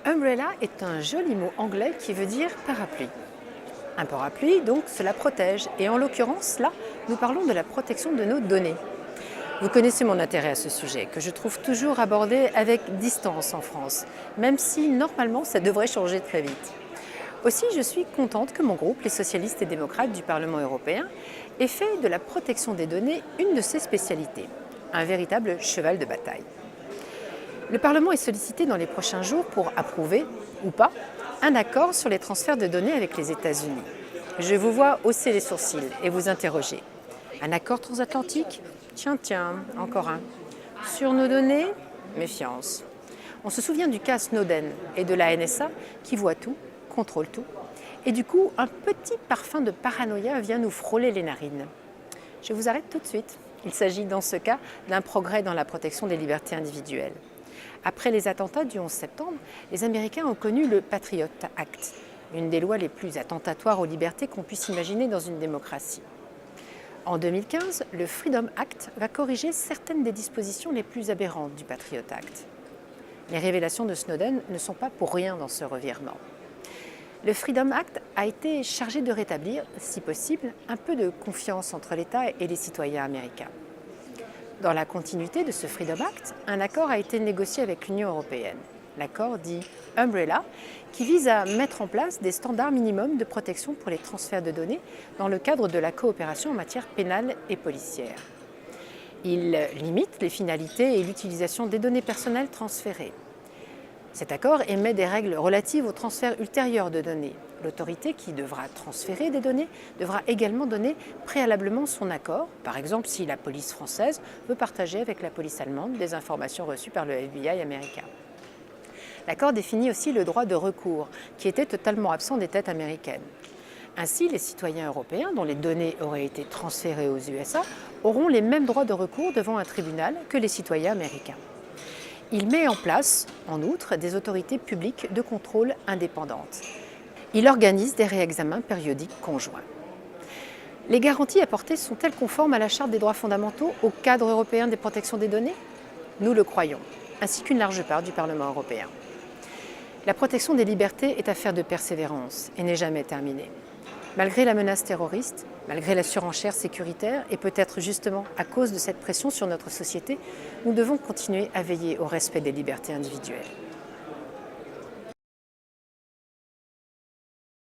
Umbrella est un joli mot anglais qui veut dire parapluie. Un parapluie, donc, cela protège. Et en l'occurrence, là, nous parlons de la protection de nos données. Vous connaissez mon intérêt à ce sujet, que je trouve toujours abordé avec distance en France, même si normalement ça devrait changer très vite. Aussi, je suis contente que mon groupe, les socialistes et démocrates du Parlement européen, ait fait de la protection des données une de ses spécialités, un véritable cheval de bataille. Le Parlement est sollicité dans les prochains jours pour approuver, ou pas, un accord sur les transferts de données avec les États-Unis. Je vous vois hausser les sourcils et vous interroger. Un accord transatlantique? Tiens, encore un. Sur nos données? Méfiance. On se souvient du cas Snowden et de la NSA qui voit tout, contrôle tout. Et du coup, un petit parfum de paranoïa vient nous frôler les narines. Je vous arrête tout de suite. Il s'agit dans ce cas d'un progrès dans la protection des libertés individuelles. Après les attentats du 11 septembre, les Américains ont connu le Patriot Act, une des lois les plus attentatoires aux libertés qu'on puisse imaginer dans une démocratie. En 2015, le Freedom Act va corriger certaines des dispositions les plus aberrantes du Patriot Act. Les révélations de Snowden ne sont pas pour rien dans ce revirement. Le Freedom Act a été chargé de rétablir, si possible, un peu de confiance entre l'État et les citoyens américains. Dans la continuité de ce Freedom Act, un accord a été négocié avec l'Union européenne. L'accord dit Umbrella, qui vise à mettre en place des standards minimums de protection pour les transferts de données dans le cadre de la coopération en matière pénale et policière. Il limite les finalités et l'utilisation des données personnelles transférées. Cet accord émet des règles relatives au transfert ultérieur de données. L'autorité qui devra transférer des données devra également donner préalablement son accord, par exemple si la police française veut partager avec la police allemande des informations reçues par le FBI américain. L'accord définit aussi le droit de recours, qui était totalement absent des têtes américaines. Ainsi, les citoyens européens, dont les données auraient été transférées aux USA, auront les mêmes droits de recours devant un tribunal que les citoyens américains. Il met en place, en outre, des autorités publiques de contrôle indépendantes. Il organise des réexamens périodiques conjoints. Les garanties apportées sont-elles conformes à la Charte des droits fondamentaux, au cadre européen des protections des données? Nous le croyons, ainsi qu'une large part du Parlement européen. La protection des libertés est affaire de persévérance et n'est jamais terminée. Malgré la menace terroriste, malgré la surenchère sécuritaire et peut-être justement à cause de cette pression sur notre société, nous devons continuer à veiller au respect des libertés individuelles.